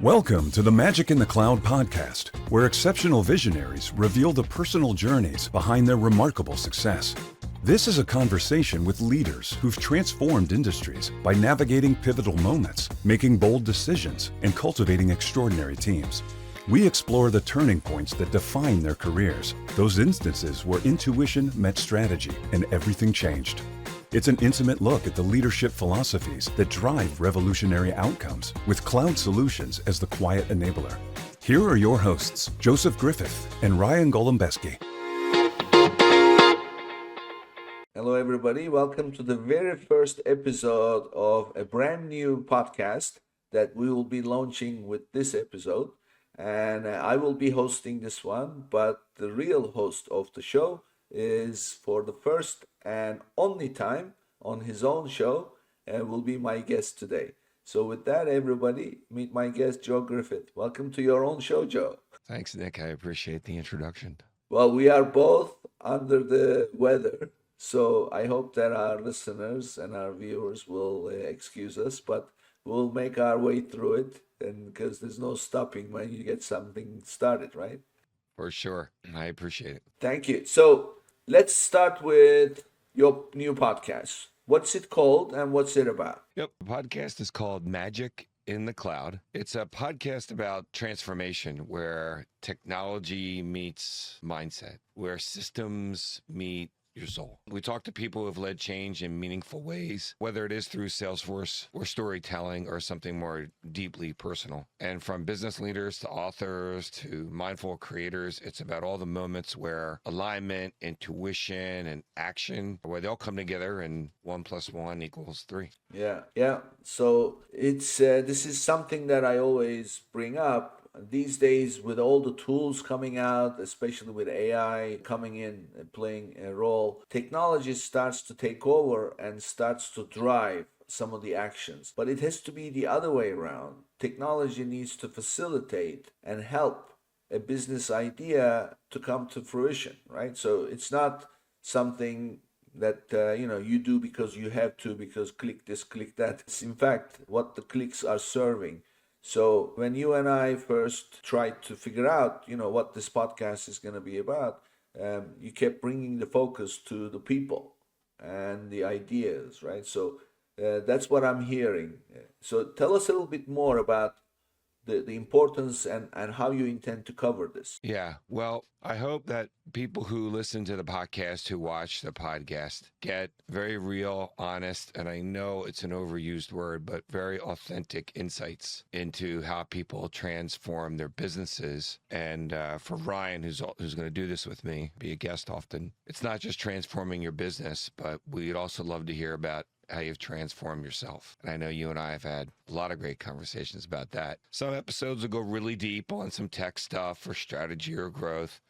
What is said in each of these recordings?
Welcome to the Magic in the Cloud podcast, where exceptional visionaries reveal the personal journeys behind their remarkable success. This is a conversation with leaders who've transformed industries by navigating pivotal moments, making bold decisions, and cultivating extraordinary teams. We explore the turning points that define their careers, those instances where intuition met strategy and everything changed. It's an intimate look at the leadership philosophies that drive revolutionary outcomes, with cloud solutions as the quiet enabler. Here are your hosts, Joseph Griffith and Ryan Golembiewski. Hello, everybody. Welcome to the very first episode of a brand new podcast that we will be launching with this episode. And I will be hosting this one, but the real host of the show is, for the first and only time on his own show, will be my guest today. So with that, everybody, meet my guest, Joe Griffith. Welcome to your own show, Joe. Thanks, Nick. I appreciate the introduction. Well, we are both under the weather, so I hope that our listeners and our viewers will excuse us, but we'll make our way through it, and because there's no stopping when you get something started, right? For sure. I appreciate it. Thank you. So let's start with your new podcast. What's it called and what's it about? Yep. The podcast is called Magic in the Cloud. It's a podcast about transformation where technology meets mindset, where systems meet your soul. We talk to people who have led change in meaningful ways, whether it is through Salesforce or storytelling or something more deeply personal. And from business leaders to authors to mindful creators, it's about all the moments where alignment, intuition, and action, where they'll come together and 1 + 1 = 3. Yeah. So it's this is something that I always bring up. These days, with all the tools coming out, especially with AI coming in and playing a role, technology starts to take over and starts to drive some of the actions. But it has to be the other way around. Technology needs to facilitate and help a business idea to come to fruition, right? So it's not something that you do because you have to, because click this, click that. It's in fact what the clicks are serving. So when you and I first tried to figure out, what this podcast is going to be about, you kept bringing the focus to the people and the ideas, right? So that's what I'm hearing. So tell us a little bit more about the importance and how you intend to cover this. Yeah, well, I hope that people who listen to the podcast, who watch the podcast, get very real, honest, and I know it's an overused word, but very authentic insights into how people transform their businesses. And for Ryan, who's going to do this with me, be a guest often, it's not just transforming your business, but we'd also love to hear about how you've transformed yourself. And I know you and I have had a lot of great conversations about that. Some episodes will go really deep on some tech stuff or strategy or growth,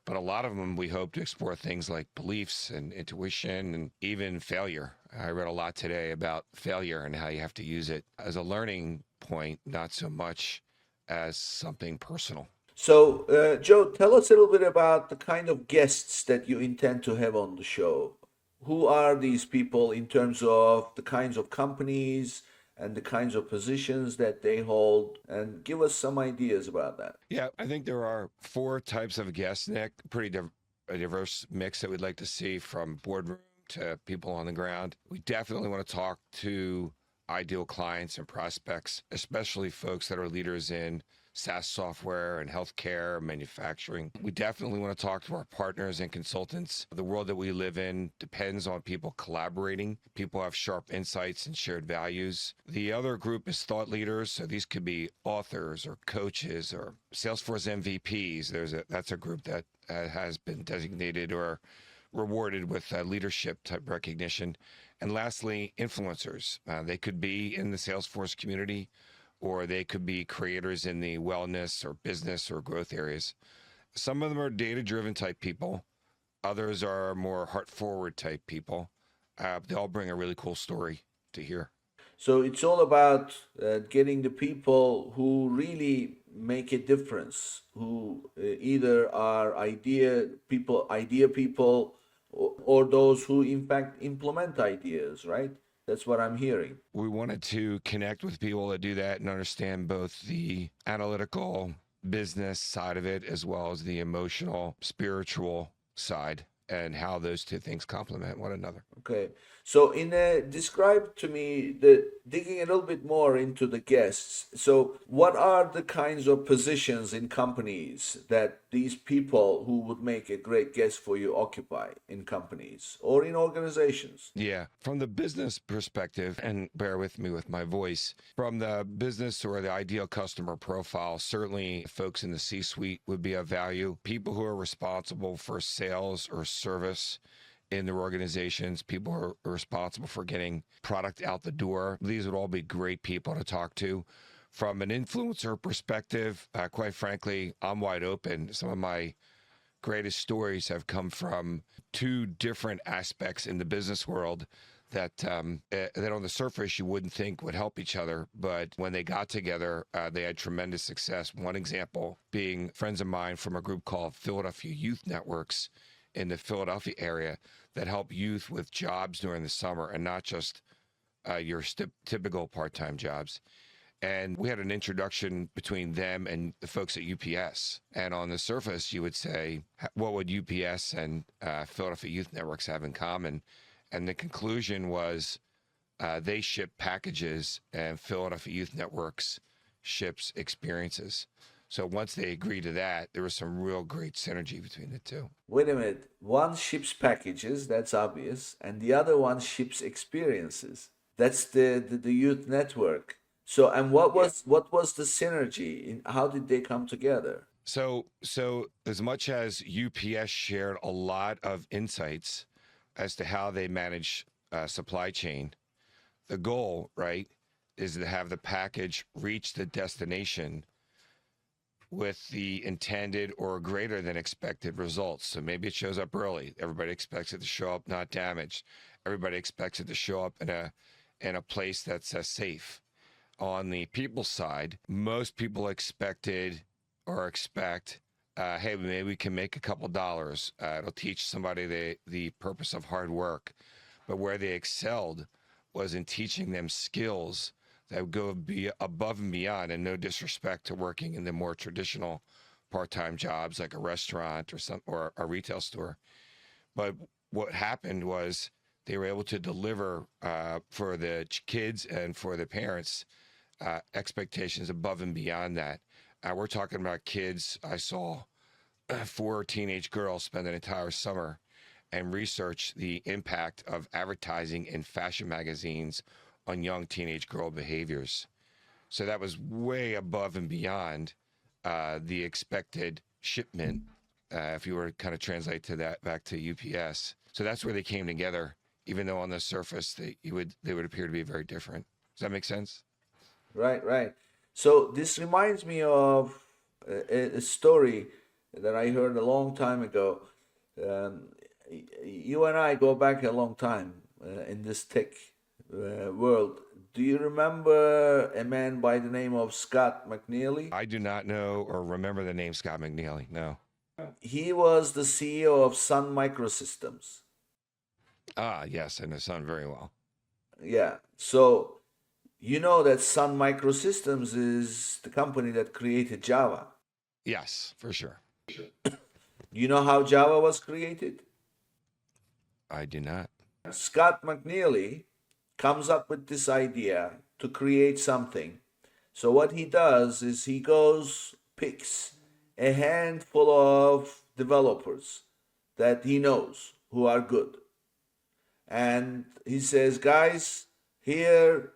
but a lot of them we hope to explore things like beliefs and intuition and even failure. I read a lot today about failure and how you have to use it as a learning point, not so much as something personal. So, Joe, tell us a little bit about the kind of guests that you intend to have on the show. Who are these people in terms of the kinds of companies and the kinds of positions that they hold? And give us some ideas about that. Yeah, I think there are 4 types of guests, Nick. Pretty a diverse mix that we'd like to see, from boardroom to people on the ground. We definitely want to talk to ideal clients and prospects, especially folks that are leaders in SaaS software and healthcare, manufacturing. We definitely want to talk to our partners and consultants. The world that we live in depends on people collaborating. People have sharp insights and shared values. The other group is thought leaders. So these could be authors or coaches or Salesforce MVPs. That's a group that has been designated or rewarded with leadership type recognition. And lastly, influencers. They could be in the Salesforce community, or they could be creators in the wellness or business or growth areas. Some of them are data-driven type people. Others are more heart-forward type people. They all bring a really cool story to hear. So it's all about getting the people who really make a difference, who either are idea people, or those who in fact implement ideas, right? That's what I'm hearing. We wanted to connect with people that do that and understand both the analytical business side of it as well as the emotional, spiritual side and how those two things complement one another. Okay. So describe to me the digging a little bit more into the guests. So what are the kinds of positions in companies that these people who would make a great guest for you occupy in companies or in organizations? Yeah. From the business perspective, and bear with me with my voice, from the business or the ideal customer profile, certainly folks in the C-suite would be of value. People who are responsible for sales or service in their organizations, people who are responsible for getting product out the door. These would all be great people to talk to. From an influencer perspective, quite frankly, I'm wide open. Some of my greatest stories have come from two different aspects in the business world that on the surface you wouldn't think would help each other, but when they got together, they had tremendous success. One example being friends of mine from a group called Philadelphia Youth Networks in the Philadelphia area that help youth with jobs during the summer and not just your typical part-time jobs. And we had an introduction between them and the folks at UPS. And on the surface, you would say, what would UPS and Philadelphia Youth Networks have in common? And the conclusion was they ship packages and Philadelphia Youth Networks ships experiences. So once they agreed to that, there was some real great synergy between the two. Wait a minute. One ships packages, that's obvious, and the other one ships experiences. That's the youth network. So, and what was the synergy? How did they come together? So as much as UPS shared a lot of insights as to how they manage supply chain, the goal, right, is to have the package reach the destination with the intended or greater than expected results. So maybe it shows up early. Everybody expects it to show up not damaged. Everybody expects it to show up in a place that's safe. On the people side, most people expected or expect, hey, maybe we can make a couple dollars. It'll teach somebody the purpose of hard work. But where they excelled was in teaching them skills that would go above and beyond, and no disrespect to working in the more traditional part-time jobs like a restaurant or a retail store. But what happened was they were able to deliver for the kids and for the parents expectations above and beyond that. We're talking about kids. I saw 4 teenage girls spend an entire summer and research the impact of advertising in fashion magazines on young teenage girl behaviors. So that was way above and beyond the expected shipment, if you were to kind of translate to that back to UPS. So that's where they came together, even though on the surface they would appear to be very different. Does that make sense? Right. So this reminds me of a story that I heard a long time ago. You and I go back a long time in this tech world. Do you remember a man by the name of Scott McNealy? I do not know or remember the name Scott McNealy. No. He was the CEO of Sun Microsystems. Yes, I know Sun very well. Yeah. So you know that Sun Microsystems is the company that created Java. Yes, for sure. You know how Java was created? I do not. Scott McNealy comes up with this idea to create something. So what he does is he picks a handful of developers that he knows who are good. And he says, guys, here,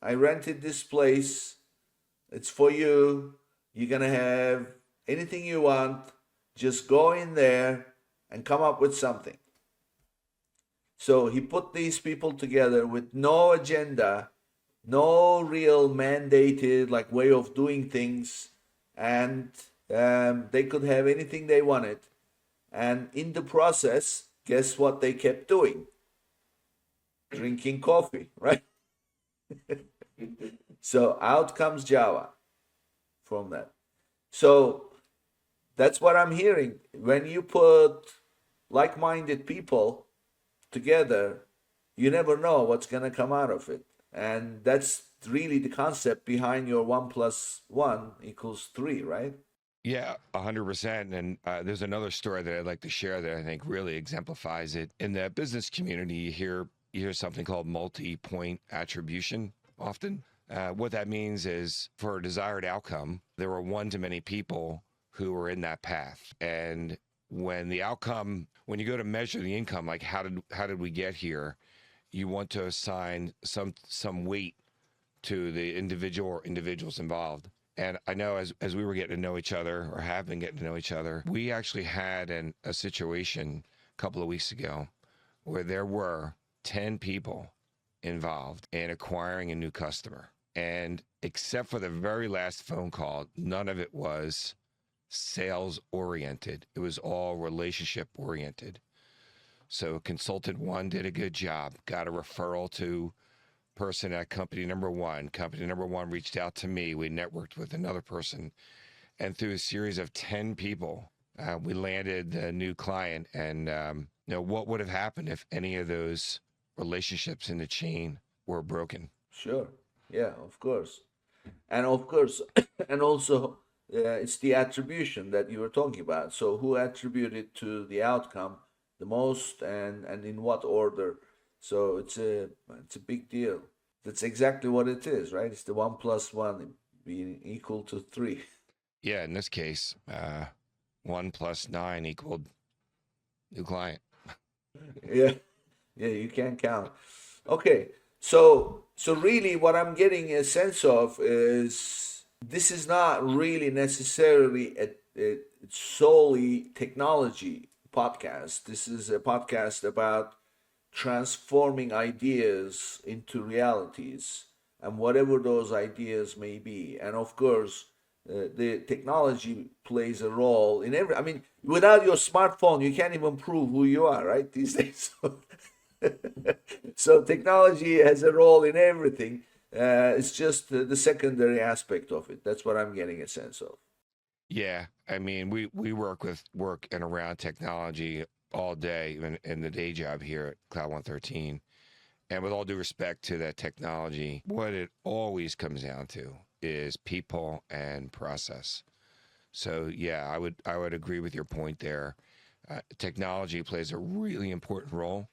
I rented this place. It's for you. You're going to have anything you want. Just go in there and come up with something. So he put these people together with no agenda, no real mandated way of doing things, and they could have anything they wanted. And in the process, guess what they kept doing? Drinking coffee, right? So out comes Java from that. So that's what I'm hearing. When you put like-minded people together, you never know what's going to come out of it. And that's really the concept behind your 1+1 = 3, right? Yeah, 100%. And there's another story that I'd like to share that I think really exemplifies it. In the business community, you hear something called multi-point attribution often. What that means is for a desired outcome, there were one to many people who were in that path. And when the outcome, when you go to measure the income, like how did we get here, you want to assign some weight to the individual or individuals involved. And I know as we were getting to know each other, or have been getting to know each other, we actually had a situation a couple of weeks ago where there were 10 people involved in acquiring a new customer. And except for the very last phone call, none of it was sales oriented. It was all relationship oriented. So consultant one did a good job, got a referral to person at company number one. Company number one reached out to me. We networked with another person. And through a series of 10 people, we landed the new client. And what would have happened if any of those relationships in the chain were broken? Sure. Yeah, of course. And of course, and also it's the attribution that you were talking about. So who attributed to the outcome the most, and in what order? So it's a big deal. That's exactly what it is, right? It's the 1+1 being equal to 3. Yeah, in this case, 1 + 9 equaled new client. Yeah, yeah, you can't count. Okay, so really, what I'm getting a sense of is this is not really necessarily a solely technology podcast. This is a podcast about transforming ideas into realities, and whatever those ideas may be. And of course, the technology plays a role in every. I mean, without your smartphone, you can't even prove who you are, right? These days. So technology has a role in everything. It's just the secondary aspect of it. That's what I'm getting a sense of. Yeah, I mean, we work and around technology all day in the day job here at Cloud 113. And with all due respect to that technology, what it always comes down to is people and process. So yeah, I would agree with your point there. Technology plays a really important role.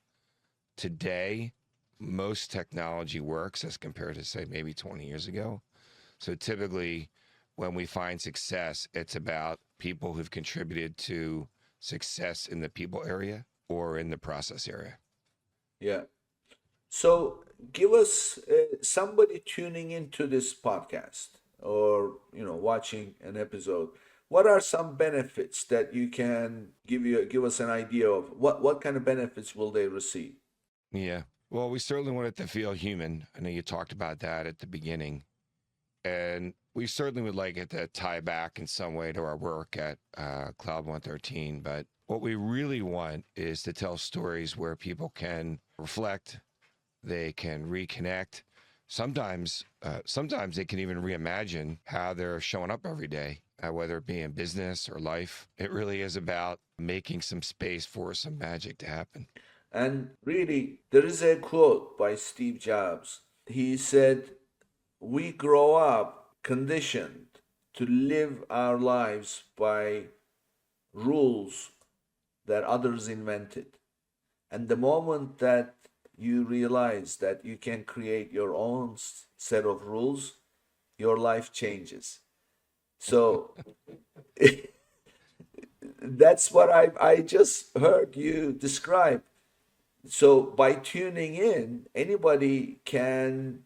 Today, most technology works as compared to, say, maybe 20 years ago. So typically, when we find success, it's about people who've contributed to success in the people area or in the process area. Yeah. So give us somebody tuning into this podcast, or watching an episode. What are some benefits that you can give us an idea of? What kind of benefits will they receive? Yeah. Well, we certainly want it to feel human. I know you talked about that at the beginning. And we certainly would like it to tie back in some way to our work at Cloud 113. But what we really want is to tell stories where people can reflect, they can reconnect. Sometimes they can even reimagine how they're showing up every day, whether it be in business or life. It really is about making some space for some magic to happen. And really, there is a quote by Steve Jobs. He said, "We grow up conditioned to live our lives by rules that others invented. And the moment that you realize that you can create your own set of rules, your life changes." So that's what I just heard you describe. So by tuning in, anybody can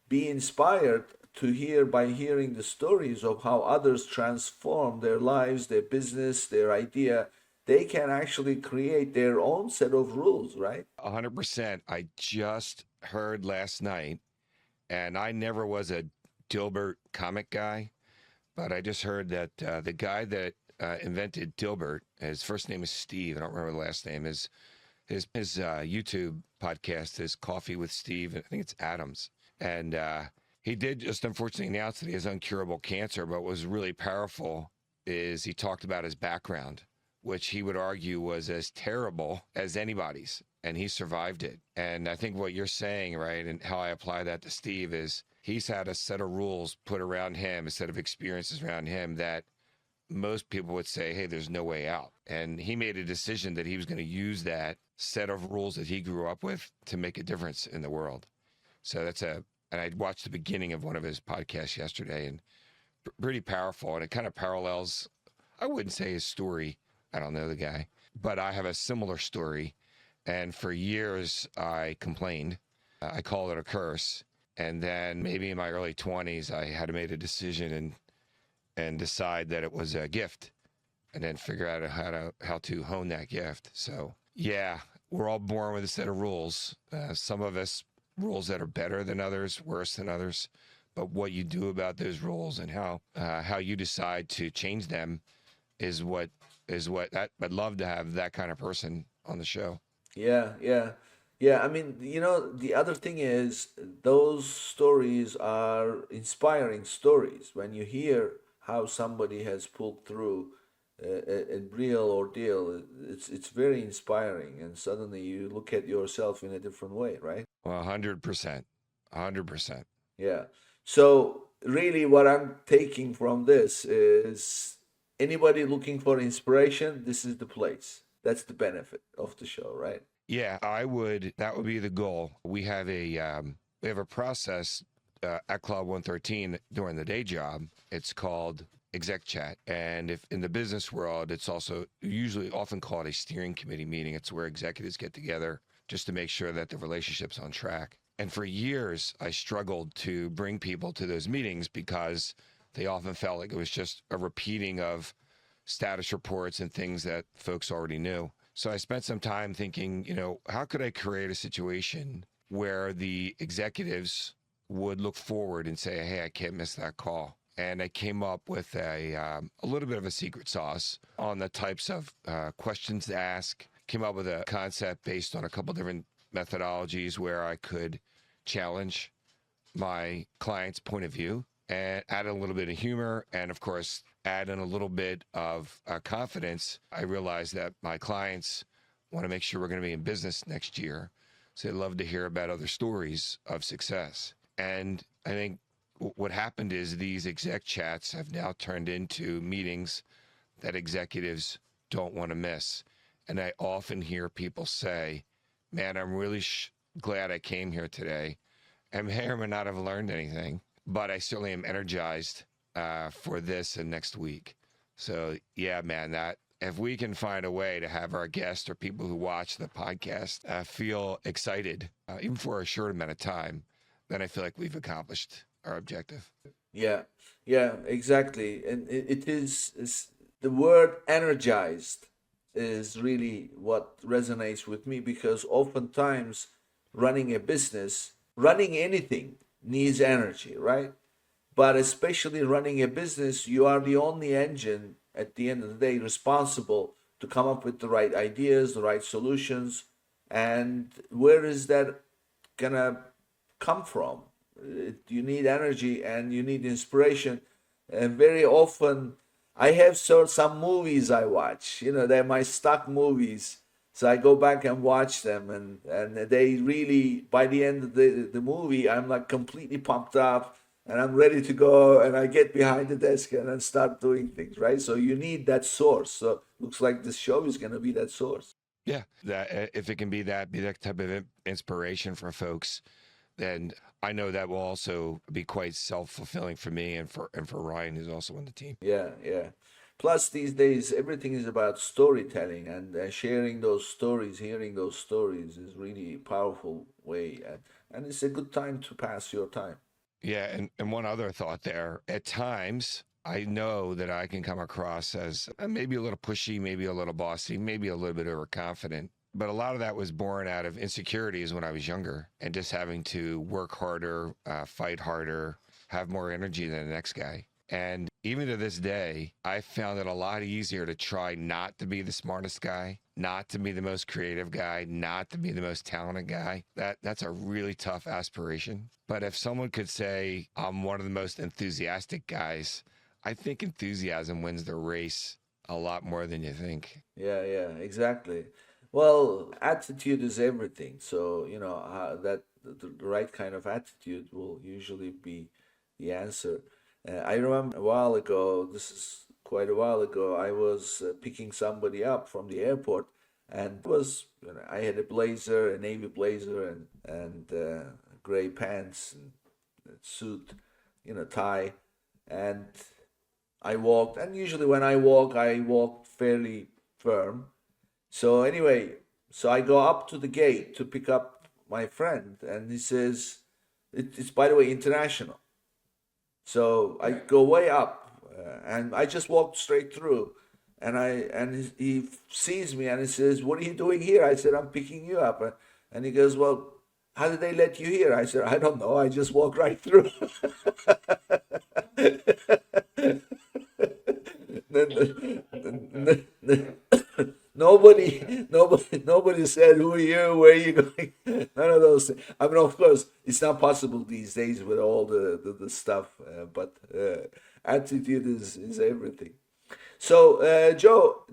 be inspired to hear by hearing the stories of how others transform their lives, their business, their idea. They can actually create their own set of rules, right? 100%. I just heard last night, and I never was a Dilbert comic guy, but I just heard that the guy that invented Dilbert, his first name is Steve. I don't remember the last name. His YouTube podcast is Coffee with Steve. I think it's Adams. And he did just unfortunately announce that he has incurable cancer. But what was really powerful is he talked about his background, which he would argue was as terrible as anybody's. and he survived it. And I think what you're saying, right, and how I apply that to Steve is he's had a set of rules put around him, a set of experiences around him that most people would say, hey, there's no way out. And he made a decision that he was going to use that set of rules that he grew up with to make a difference in the world. So and I watched the beginning of one of his podcasts yesterday, and pretty powerful. And it kind of parallels, I wouldn't say his story. I don't know the guy, but I have a similar story. And for years I complained. I called it a curse. And then maybe in my early 20s, I had to make a decision and decide that it was a gift, and then figure out how to hone that gift. So yeah, we're all born with a set of rules. Some of us rules that are better than others, worse than others. But what you do about those rules and how you decide to change them is what I'd love to have that kind of person on the show. Yeah. I mean, the other thing is those stories are inspiring stories. When you hear how somebody has pulled through a real ordeal, it's very inspiring, and suddenly you look at yourself in a different way, right? Well, 100%, 100%. Yeah. So really what I'm taking from this is anybody looking for inspiration, this is the place. That's the benefit of the show, right? Yeah, that would be the goal. We have a process at Club 113 during the day job. It's called exec chat. And if in the business world, it's also usually often called a steering committee meeting. It's where executives get together just to make sure that the relationship's on track. And for years, I struggled to bring people to those meetings because they often felt like it was just a repeating of status reports and things that folks already knew. So I spent some time thinking, how could I create a situation where the executives would look forward and say, hey, I can't miss that call. And I came up with a little bit of a secret sauce on the types of questions to ask, came up with a concept based on a couple different methodologies where I could challenge my client's point of view and add a little bit of humor and, of course, add in a little bit of confidence. I realized that my clients want to make sure we're going to be in business next year. So they love to hear about other stories of success. And I think what happened is these exec chats have now turned into meetings that executives don't want to miss. And I often hear people say, man, I'm really glad I came here today. I may or may not have learned anything, but I certainly am energized for this and next week. So yeah, man, that if we can find a way to have our guests or people who watch the podcast feel excited, even for a short amount of time, then I feel like we've accomplished our objective. Yeah, exactly. And it is the word energized is really what resonates with me, because oftentimes running a business, running anything needs energy, right? But especially running a business, you are the only engine at the end of the day responsible to come up with the right ideas, the right solutions. And where is that gonna come from? You need energy and you need inspiration. And very often I have some movies I watch, they're my stock movies. So I go back and watch them, and they really, by the end of the movie, I'm like completely pumped up and I'm ready to go, and I get behind the desk and then start doing things, right? So you need that source. So looks like this show is going to be that source. Yeah, that if it can be that type of inspiration for folks, then I know that will also be quite self-fulfilling for me and for Ryan, who's also on the team. Yeah. Plus, these days, everything is about storytelling, and sharing those stories, hearing those stories is really a powerful way. And it's a good time to pass your time. Yeah, and one other thought there. At times, I know that I can come across as maybe a little pushy, maybe a little bossy, maybe a little bit overconfident. But a lot of that was born out of insecurities when I was younger and just having to work harder, fight harder, have more energy than the next guy. And even to this day, I found it a lot easier to try not to be the smartest guy, not to be the most creative guy, not to be the most talented guy. That's a really tough aspiration. But if someone could say, I'm one of the most enthusiastic guys, I think enthusiasm wins the race a lot more than you think. Yeah, exactly. Well, attitude is everything. So, that the right kind of attitude will usually be the answer. I remember a while ago, this is quite a while ago, I was picking somebody up from the airport, and I had a blazer, a navy blazer, and gray pants and a suit, tie, and I walked. And usually when I walk fairly firm. So anyway, so I go up to the gate to pick up my friend, and he says, it's by the way international. So I go way up, and I just walked straight through, and he sees me and he says, "What are you doing here?" I said, "I'm picking you up," and he goes, "Well, how did they let you here?" I said, "I don't know. I just walked right through." Nobody said, "Who are you? Where are you going?" None of those things. I mean, of course, it's not possible these days with all the stuff, but attitude is everything. So, Joe,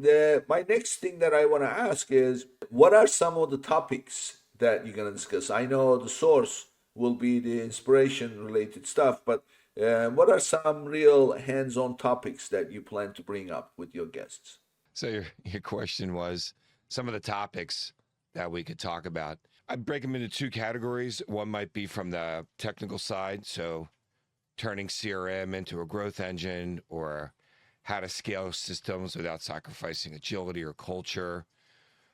my next thing that I want to ask is, what are some of the topics that you're going to discuss? I know the source will be the inspiration related stuff, but what are some real hands-on topics that you plan to bring up with your guests? So your question was some of the topics that we could talk about. I break them into two categories. One might be from the technical side, so turning CRM into a growth engine, or how to scale systems without sacrificing agility or culture.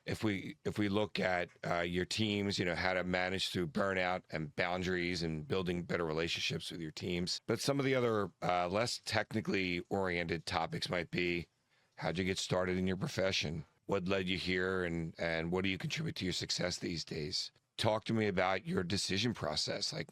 If we look at your teams, how to manage through burnout and boundaries and building better relationships with your teams. But some of the other less technically oriented topics might be, how'd you get started in your profession? What led you here, and what do you contribute to your success these days? Talk to me about your decision process. Like,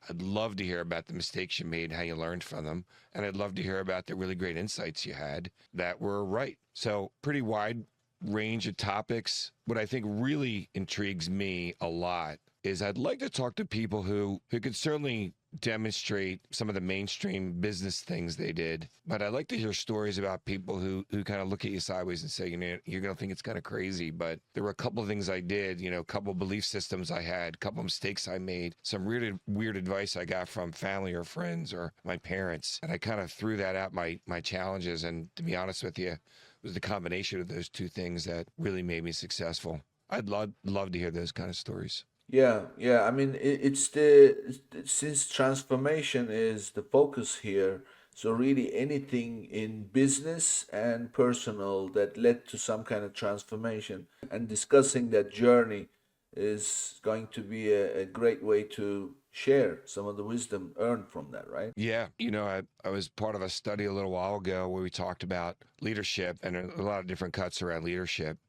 I'd love to hear about the mistakes you made, how you learned from them. And I'd love to hear about the really great insights you had that were right. So pretty wide range of topics. What I think really intrigues me a lot is I'd like to talk to people who could certainly demonstrate some of the mainstream business things they did, but I'd like to hear stories about people who kind of look at you sideways and say, you're going to think it's kind of crazy, but there were a couple of things I did, a couple of belief systems I had, a couple of mistakes I made, some weird advice I got from family or friends or my parents, and I kind of threw that out my challenges. And to be honest with you, it was the combination of those two things that really made me successful. I'd love to hear those kind of stories. Yeah. I mean, since transformation is the focus here, so really anything in business and personal that led to some kind of transformation, and discussing that journey is going to be a great way to share some of the wisdom earned from that, right? Yeah. I was part of a study a little while ago where we talked about leadership and a lot of different cuts around leadership.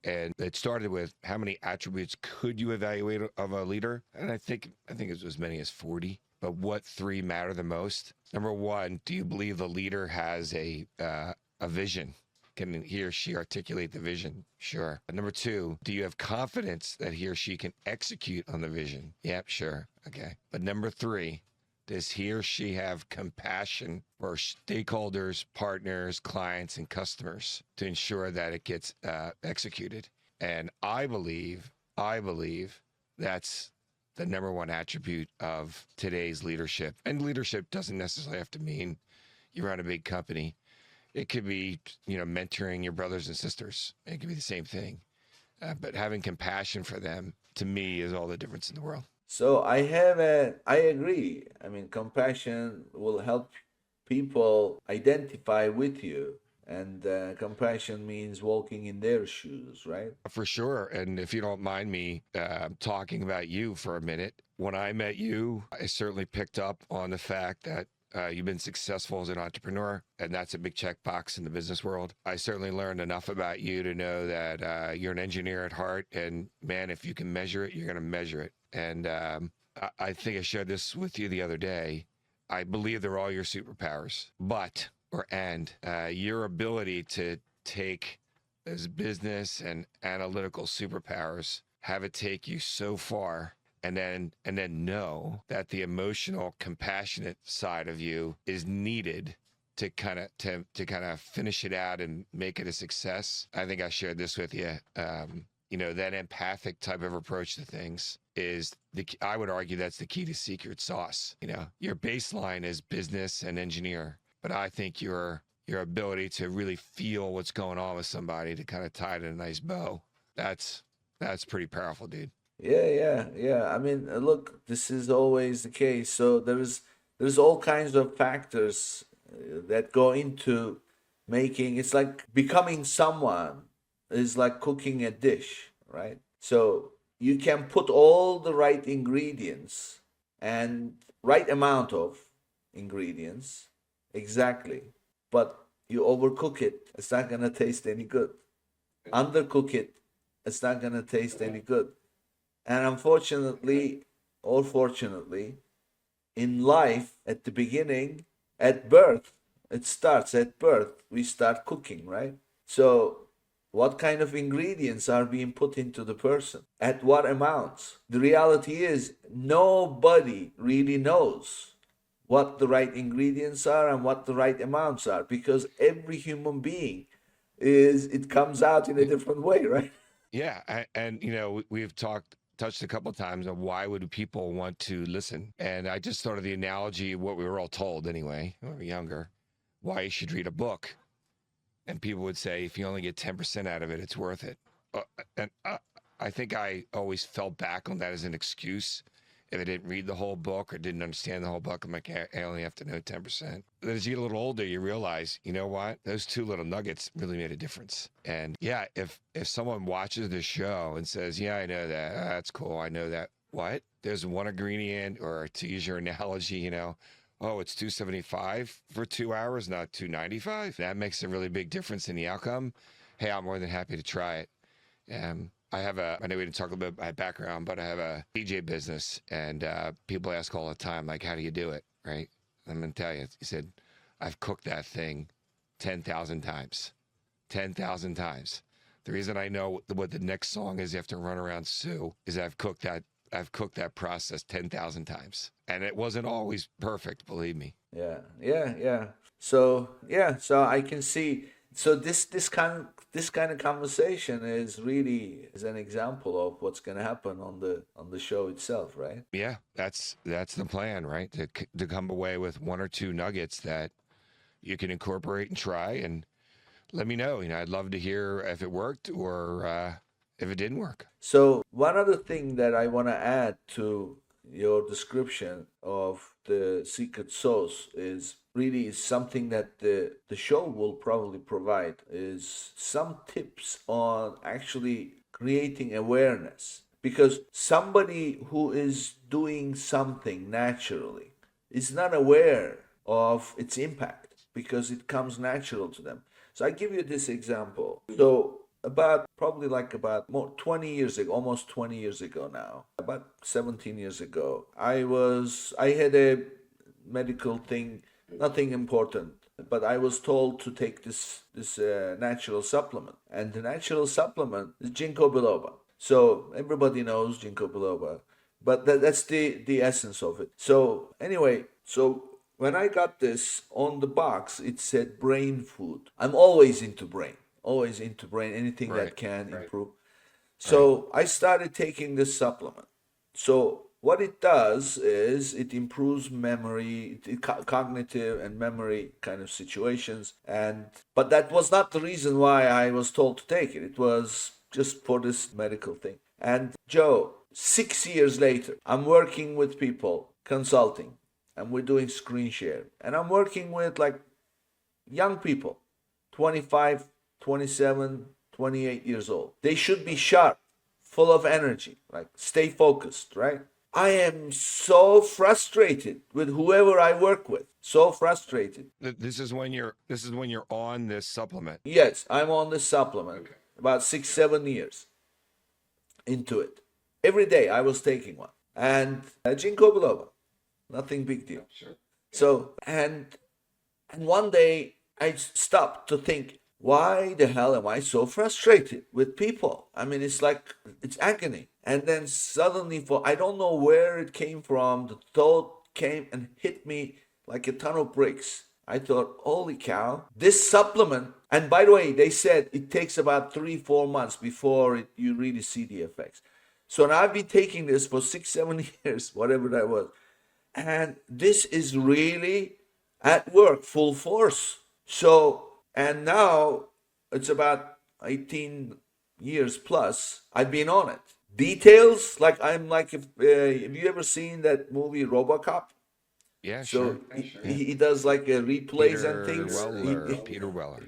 And it started with, how many attributes could you evaluate of a leader? And I think it was as many as 40. But what three matter the most? Number one, do you believe the leader has a vision? Can he or she articulate the vision? Sure. Number two, do you have confidence that he or she can execute on the vision? Yep, sure. Okay. But number three, does he or she have compassion for stakeholders, partners, clients, and customers to ensure that it gets executed? And I believe that's the number one attribute of today's leadership. And leadership doesn't necessarily have to mean you run a big company. It could be, mentoring your brothers and sisters. It could be the same thing. But having compassion for them, to me, is all the difference in the world. So I agree. I mean, compassion will help people identify with you, and compassion means walking in their shoes, right? For sure. And if you don't mind me talking about you for a minute, when I met you, I certainly picked up on the fact that you've been successful as an entrepreneur, and that's a big checkbox in the business world. I certainly learned enough about you to know that you're an engineer at heart, and man, if you can measure it, you're going to measure it. And I think I shared this with you the other day. I believe they're all your superpowers, and your ability to take those business and analytical superpowers, have it take you so far, and then know that the emotional, compassionate side of you is needed to kind of finish it out and make it a success. I think I shared this with you. that empathic type of approach to things is I would argue that's the key to secret sauce. Your baseline is business and engineer, but I think your ability to really feel what's going on with somebody to kind of tie it in a nice bow, that's pretty powerful, dude. Yeah. I mean, look, this is always the case. So there's all kinds of factors that go into making. It's like becoming someone is like cooking a dish, right? So you can put all the right ingredients and right amount of ingredients exactly, but you overcook it, it's not gonna taste any good. Undercook it, it's not gonna taste any good. And unfortunately, or fortunately, in life, at the beginning, at birth, it starts at birth. We start cooking, right? So, what kind of ingredients are being put into the person? At what amounts? The reality is, nobody really knows what the right ingredients are and what the right amounts are, because every human being it comes out in a different way, right? Yeah, and we've touched a couple of times on why would people want to listen, and I just thought of the analogy of what we were all told anyway when we were younger, why you should read a book, and people would say if you only get 10% out of it, it's worth it. And I think I always fell back on that as an excuse. If I didn't read the whole book or didn't understand the whole book, I'm like, I only have to know 10%. But as you get a little older, you realize, you know what? Those two little nuggets really made a difference. And yeah, if someone watches the show and says, yeah, I know that, that's cool, I know that. What? There's one ingredient, or to use your analogy, oh, it's $275 for 2 hours, not $295. That makes a really big difference in the outcome. Hey, I'm more than happy to try it. I know we didn't talk about my background, but I have a DJ business, and people ask all the time, like, how do you do it, right? I'm going to tell you, he said, I've cooked that thing 10,000 times. 10,000 times. The reason I know what the next song is after Run Around Sue is I've cooked that process 10,000 times. And it wasn't always perfect, believe me. Yeah. So I can see. So this kind of conversation is an example of what's going to happen on the show itself, right? Yeah, that's the plan, right? To come away with one or two nuggets that you can incorporate and try, and let me know. I'd love to hear if it worked or if it didn't work. So one other thing that I want to add to your description of the secret sauce is something that the show will probably provide, is some tips on actually creating awareness, because somebody who is doing something naturally is not aware of its impact because it comes natural to them. So I give you this example. So about 20 years ago, almost 20 years ago now, about 17 years ago, I had a medical thing, nothing important, but I was told to take this natural supplement, and the natural supplement is ginkgo biloba. So everybody knows ginkgo biloba, but that's the essence of it. So anyway, when I got this on the box, it said brain food. I'm always into brain, anything that can improve. So I started taking this supplement. So what it does is it improves memory, cognitive and memory kind of situations. But that was not the reason why I was told to take it. It was just for this medical thing. And Joe, 6 years later, I'm working with people, consulting, and we're doing screen share. And I'm working with like young people, 25, 27, 28 years old. They should be sharp, full of energy, like stay focused, right? I am so frustrated with whoever I work with. So frustrated. This is when you're on this supplement. Yes, I'm on this supplement. Okay. About 6-7 years into it. Every day I was taking one. And ginkgo biloba. Nothing big deal. Sure. So and one day I stopped to think, why the hell am I so frustrated with people? I mean, it's like, it's agony. And then suddenly, I don't know where it came from, the thought came and hit me like a ton of bricks. I thought, holy cow, this supplement And by the way, they said it takes about 3-4 months before you really see the effects. So now I've been taking this for 6-7 years, whatever that was. And this is really at work, full force. So, and now it's about 18 years plus I've been on it. Details, like I'm like, if have you ever seen that movie RoboCop? Yeah, So sure. he does like replays and Peter things. Weller. Peter Weller.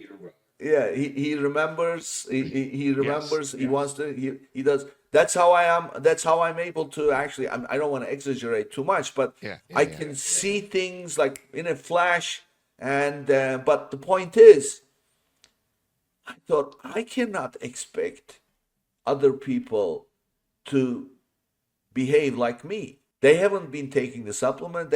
Yeah, he remembers. He Yes. remembers. He wants to. He does. That's how I am. That's how I'm able to actually. I don't want to exaggerate too much, but Yeah. I can see things like in a flash. And but the point is, I thought I cannot expect other people to behave like me. They haven't been taking the supplement.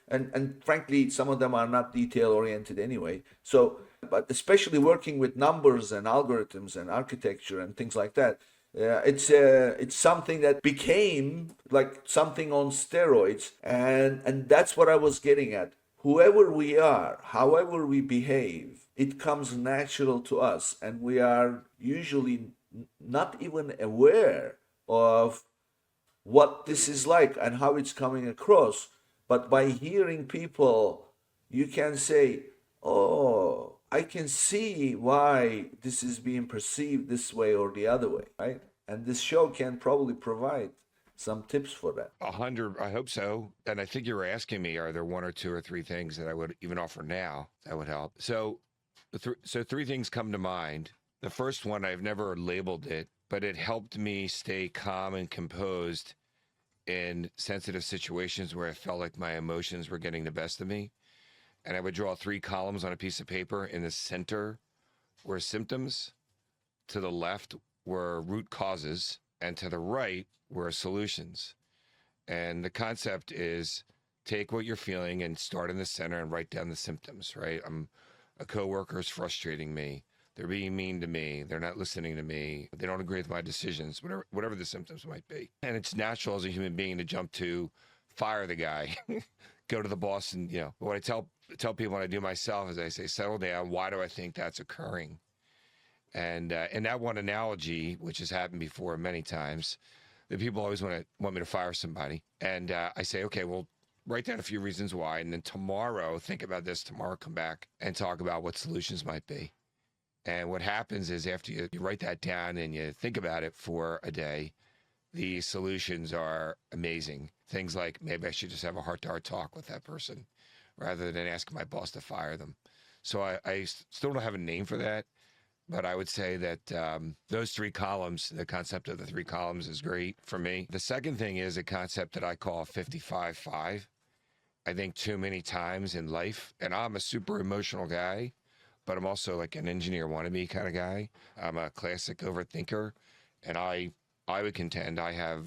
And frankly, some of them are not detail oriented anyway. So, but especially working with numbers and algorithms and architecture and things like that, it's something that became like something on steroids, and that's what I was getting at. Whoever we are, however we behave, it comes natural to us, and we are usually not even aware of what this is like and how it's coming across. But by hearing people, you can say, oh, I can see why this is being perceived this way or the other way, right? And this show can probably provide some tips for that. 100, I hope so. And I think you were asking me, are there one or two or three things that I would even offer now that would help? So, three things come to mind. The first one, I've never labeled it, but it helped me stay calm and composed in sensitive situations where I felt like my emotions were getting the best of me. And I would draw 3 columns on a piece of paper. In the center were symptoms, to the left were root causes, and to the right were solutions. And the concept is take what you're feeling and start in the center and write down the symptoms, right? A coworker is frustrating me. They're being mean to me. They're not listening to me. They don't agree with my decisions, whatever the symptoms might be. And it's natural as a human being to jump to fire the guy, go to the boss. And, what I tell people when I do myself is I say, settle down. Why do I think that's occurring? And that one analogy, which has happened before many times, that people always want me to fire somebody. And I say, okay, well, write down a few reasons why. And then tomorrow, think about this. Tomorrow, come back and talk about what solutions might be. And what happens is after you write that down and you think about it for a day, the solutions are amazing. Things like maybe I should just have a heart-to-heart talk with that person rather than asking my boss to fire them. So I still don't have a name for that, but I would say that those 3 columns, the concept of the 3 columns is great for me. The second thing is a concept that I call 55-5. I think too many times in life, and I'm a super emotional guy, but I'm also like an engineer wannabe kind of guy. I'm a classic overthinker, and I would contend I have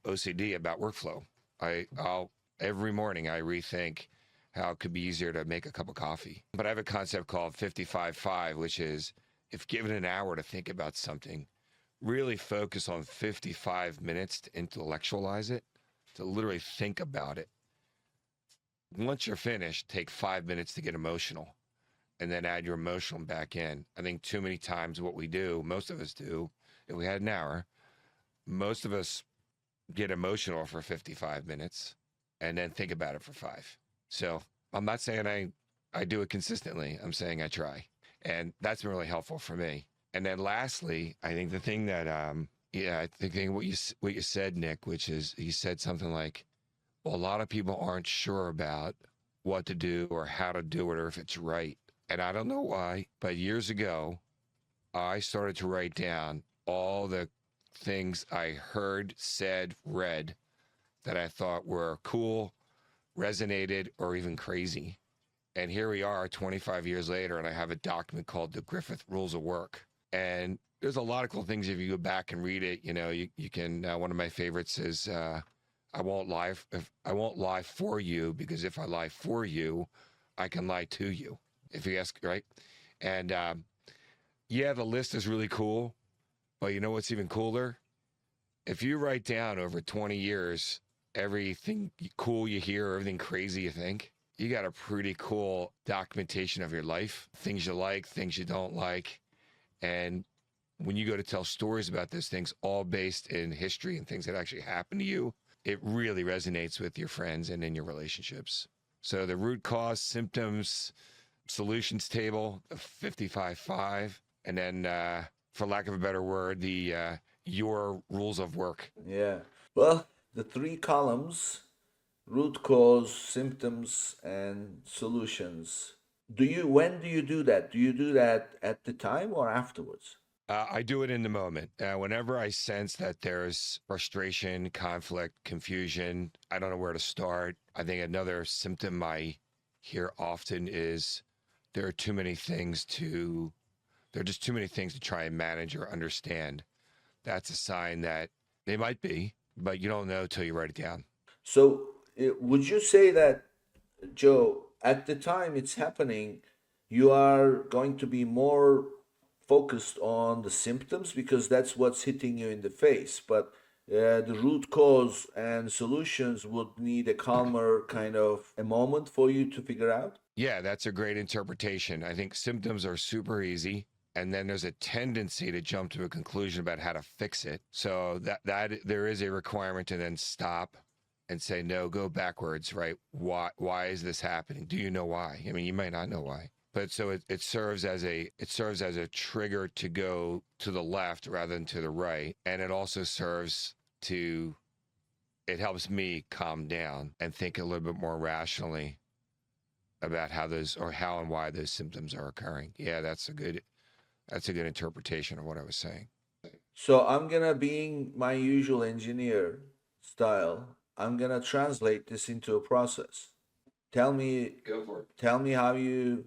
OCD about workflow. I'll every morning I rethink how it could be easier to make a cup of coffee. But I have a concept called 55-5, which is if given an hour to think about something, really focus on 55 minutes to intellectualize it, to literally think about it. Once you're finished, take 5 minutes to get emotional, and then add your emotional back in. I think too many times what we do, most of us do, if we had an hour, most of us get emotional for 55 minutes and then think about it for 5. So I'm not saying I do it consistently. I'm saying I try. And that's been really helpful for me. And then lastly, I think the thing that, I think what you said, Nick, which is you said something like, well, a lot of people aren't sure about what to do or how to do it or if it's right. And I don't know why, but years ago, I started to write down all the things I heard, said, read that I thought were cool, resonated, or even crazy. And here we are 25 years later, and I have a document called the Griffith Rules of Work. And there's a lot of cool things if you go back and read it. You can, one of my favorites is, I won't lie for you, because if I lie for you, I can lie to you. If you ask, right? And the list is really cool, but you know what's even cooler? If you write down over 20 years everything cool you hear, everything crazy you think, you got a pretty cool documentation of your life, things you like, things you don't like. And when you go to tell stories about those things, all based in history and things that actually happened to you, it really resonates with your friends and in your relationships. So the root cause, symptoms, solutions table, 55-5, and then, for lack of a better word, the your rules of work. Yeah. Well, the three columns: root cause, symptoms, and solutions. When do you do that? Do you do that at the time or afterwards? I do it in the moment. Whenever I sense that there's frustration, conflict, confusion, I don't know where to start. I think another symptom I hear often is there are too many things to, there are just too many things to try and manage or understand. That's a sign that they might be, but you don't know till you write it down. So, would you say that, Joe, at the time it's happening, you are going to be more focused on the symptoms because that's what's hitting you in the face, but the root cause and solutions would need a calmer kind of a moment for you to figure out? Yeah, that's a great interpretation. I think symptoms are super easy. And then there's a tendency to jump to a conclusion about how to fix it. So that there is a requirement to then stop and say, no, go backwards, right? Why is this happening? Do you know why? I mean, you might not know why. But so it serves as a trigger to go to the left rather than to the right. And it also it helps me calm down and think a little bit more rationally about how and why those symptoms are occurring. Yeah, that's a good interpretation of what I was saying. So I'm gonna, being my usual engineer style, I'm gonna translate this into a process. Tell me, Go for it. tell me how you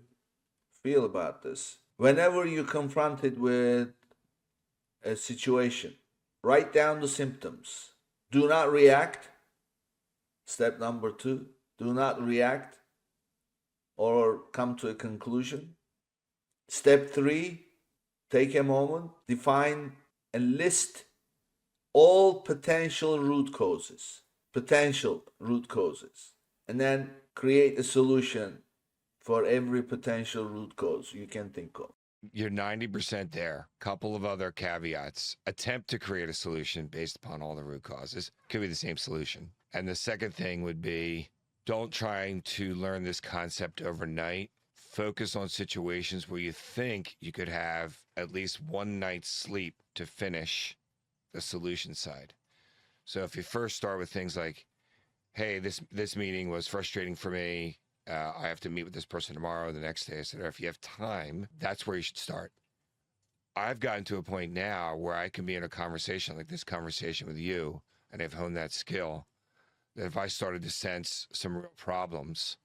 feel about this. Whenever you're confronted with a situation, write down the symptoms. Do not react. Step number 2, do not react or come to a conclusion. Step 3, take a moment, define and list all potential root causes, and then create a solution for every potential root cause you can think of. You're 90% there. Couple of other caveats. Attempt to create a solution based upon all the root causes. Could be the same solution. And the second thing would be, don't try to learn this concept overnight. Focus on situations where you think you could have at least one night's sleep to finish the solution side. So if you first start with things like, hey, this meeting was frustrating for me. I have to meet with this person tomorrow, the next day, etc. If you have time, that's where you should start. I've gotten to a point now where I can be in a conversation like this conversation with you, and I've honed that skill, that if I started to sense some real problems,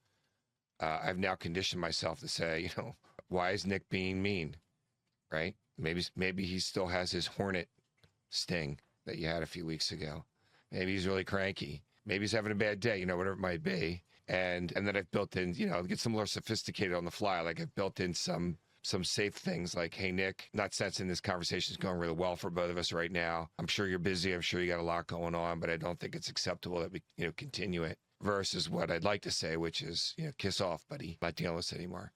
I've now conditioned myself to say, why is Nick being mean, right? Maybe he still has his hornet sting that you had a few weeks ago. Maybe he's really cranky. Maybe he's having a bad day, whatever it might be. And then I've built in, get some more sophisticated on the fly. Like I've built in some safe things like, hey, Nick, not sensing this conversation is going really well for both of us right now. I'm sure you're busy. I'm sure you got a lot going on, but I don't think it's acceptable that we, continue it, versus what I'd like to say, which is, kiss off, buddy. Not dealing with this anymore.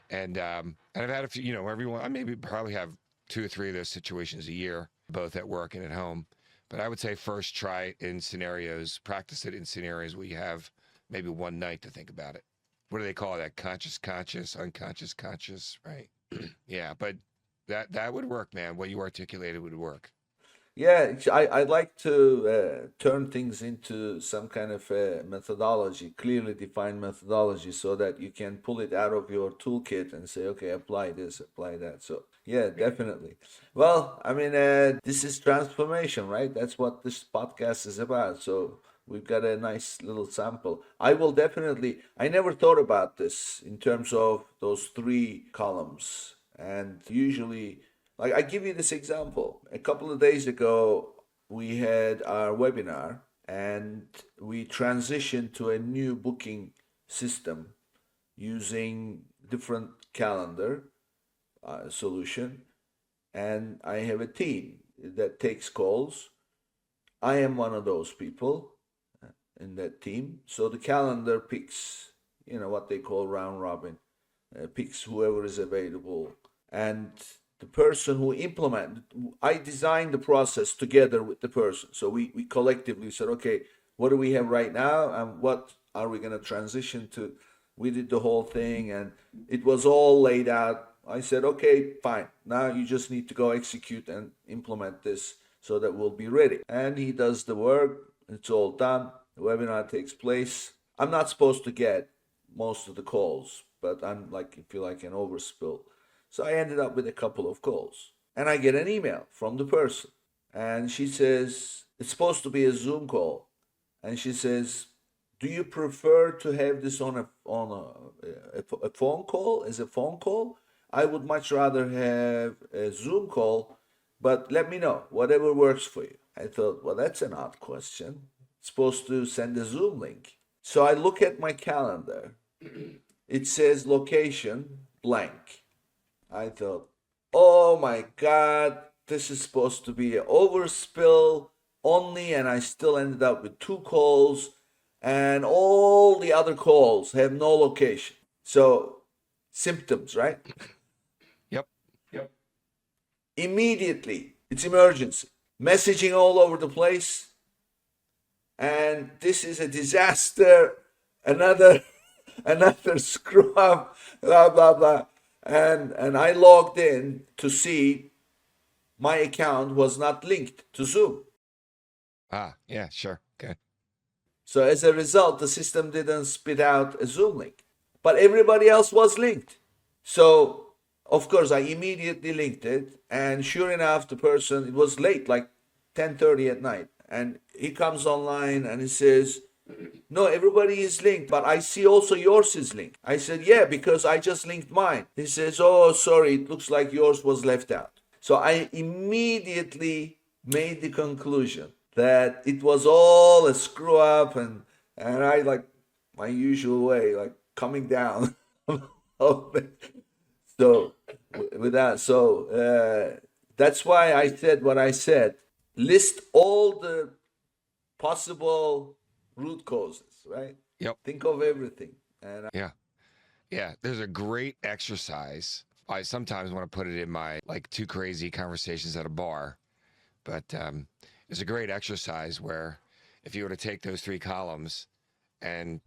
And I've had a few, everyone, I maybe probably have 2 or 3 of those situations a year, both at work and at home. But I would say first try it in scenarios, practice it in scenarios where you have maybe one night to think about it. What do they call that? Conscious, unconscious, right? Yeah, but that would work, man. What you articulated would work. Yeah, I'd like to turn things into some kind of a methodology, clearly defined methodology, so that you can pull it out of your toolkit and say, okay, apply this, apply that. So, yeah, definitely. Well, I mean, this is transformation, right? That's what this podcast is about. So, we've got a nice little sample. I never thought about this in terms of those 3 columns. And usually, like, I give you this example. A couple of days ago, we had our webinar and we transitioned to a new booking system using different calendar solution. And I have a team that takes calls. I am one of those people in that team. So the calendar picks what they call round robin, picks whoever is available. And the person who implemented, I designed the process together with the person. So we collectively said, okay, what do we have right now and what are we going to transition to? We did the whole thing and it was all laid out. I said, okay, fine. Now you just need to go execute and implement this so that we'll be ready. And he does the work. It's all done. The webinar takes place. I'm not supposed to get most of the calls, but I'm like, feel like an overspill. So I ended up with a couple of calls. And I get an email from the person. And she says, it's supposed to be a Zoom call. And she says, do you prefer to have this on a phone call, as a phone call? I would much rather have a Zoom call, but let me know, whatever works for you. I thought, well, that's an odd question. It's supposed to send a Zoom link. So I look at my calendar. It says location blank. I thought, oh my God, this is supposed to be an overspill only, and I still ended up with 2 calls, and all the other calls have no location. So, symptoms, right? Yep. Immediately, it's emergency. Messaging all over the place, and this is a disaster, another screw up, blah, blah, blah. And I logged in to see my account was not linked to Zoom. Yeah, sure. Okay. So as a result, the system didn't spit out a Zoom link, but everybody else was linked. So of course I immediately linked it, and sure enough, the person, it was late, like 10:30 at night, and he comes online and he says, no, everybody is linked, but I see also yours is linked. I said, yeah, because I just linked mine. He says, oh, sorry, it looks like yours was left out. So I immediately made the conclusion that it was all a screw up, and I, like my usual way, like coming down. So with that, that's why I said what I said. List all the possible root causes, right? Yep. Think of everything. And Yeah. There's a great exercise. I sometimes want to put it in my like 2 crazy conversations at a bar, but it's a great exercise where if you were to take those 3 columns and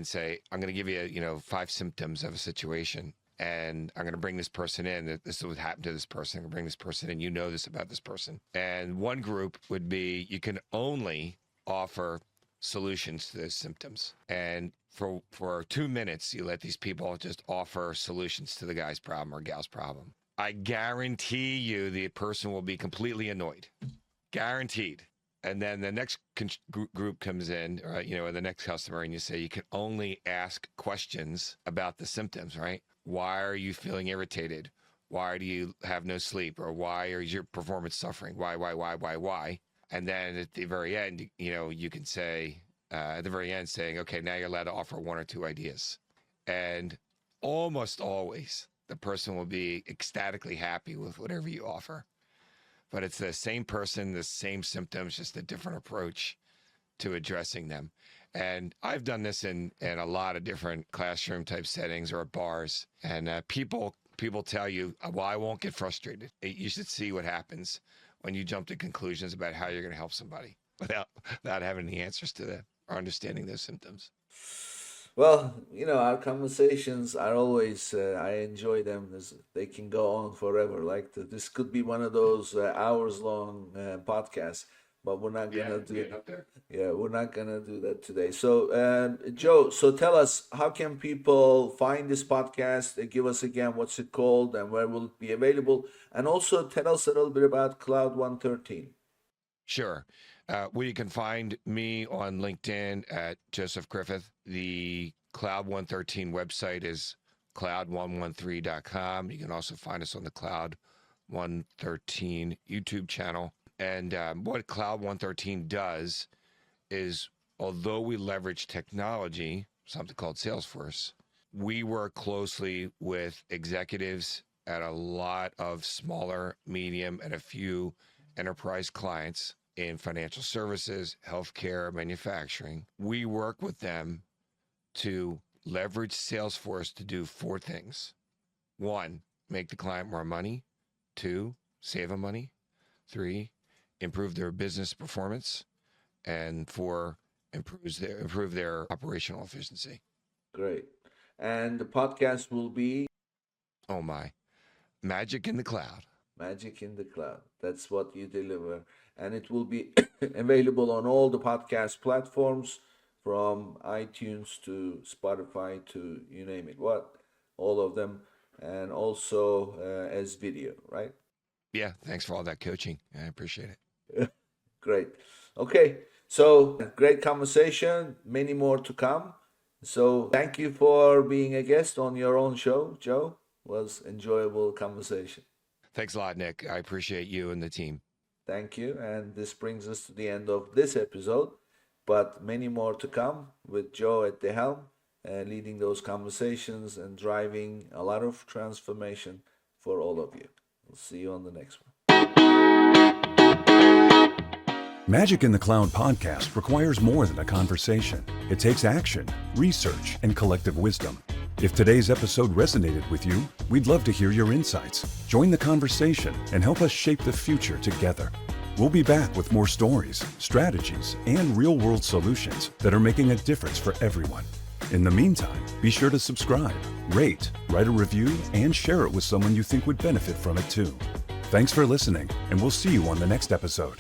say, I'm going to give you, 5 symptoms of a situation, and I'm going to bring this person in, that this is what happened to this person. I'm going to bring this person in. You know this about this person. And one group would be, you can only offer solutions to those symptoms. And for 2 minutes, you let these people just offer solutions to the guy's problem or gal's problem. I guarantee you the person will be completely annoyed. Guaranteed. And then the next group comes in, or, the next customer, and you say, you can only ask questions about the symptoms, right? Why are you feeling irritated? Why do you have no sleep? Or why is your performance suffering? Why? And then at the very end, you can say, at the very end, saying, okay, now you're allowed to offer 1 or 2 ideas. And almost always, the person will be ecstatically happy with whatever you offer. But it's the same person, the same symptoms, just a different approach to addressing them. And I've done this in a lot of different classroom type settings or at bars. And people tell you, well, I won't get frustrated. You should see what happens when you jump to conclusions about how you're going to help somebody without having the answers to them or understanding those symptoms. well, our conversations are always, I enjoy them. They can go on forever. Like this could be one of those hours long podcasts, but we're not gonna do it. Yeah, we're not gonna do that today. So, Joe, so tell us, how can people find this podcast? Give us again what's it called and where will it be available, and also tell us a little bit about Cloud 113. Sure. Well, you can find me on LinkedIn at Joseph Griffith. The Cloud 113 website is cloud113.com. You can also find us on the Cloud 113 YouTube channel. And what Cloud 113 does is, although we leverage technology, something called Salesforce, we work closely with executives at a lot of smaller, medium, and a few enterprise clients in financial services, healthcare, manufacturing. We work with them to leverage Salesforce to do 4 things. 1, make the client more money. 2, save them money. 3, improve their business performance. And 4, improve their operational efficiency. Great. And the podcast will be Oh my, magic in the cloud. Magic in the Cloud. That's what you deliver. And it will be available on all the podcast platforms, from iTunes to Spotify to you name it, all of them. And also as video, right? Yeah, thanks for all that coaching. I appreciate it. Great. Okay. So great conversation. Many more to come. So thank you for being a guest on your own show, Joe. Was enjoyable conversation. Thanks a lot, Nick. I appreciate you and the team. Thank you. And this brings us to the end of this episode, but many more to come with Joe at the helm, leading those conversations and driving a lot of transformation for all of you. We'll see you on the next one. Magic in the Cloud podcast requires more than a conversation. It takes action, research, and collective wisdom. If today's episode resonated with you, we'd love to hear your insights. Join the conversation and help us shape the future together. We'll be back with more stories, strategies, and real-world solutions that are making a difference for everyone. In the meantime, be sure to subscribe, rate, write a review, and share it with someone you think would benefit from it too. Thanks for listening, and we'll see you on the next episode.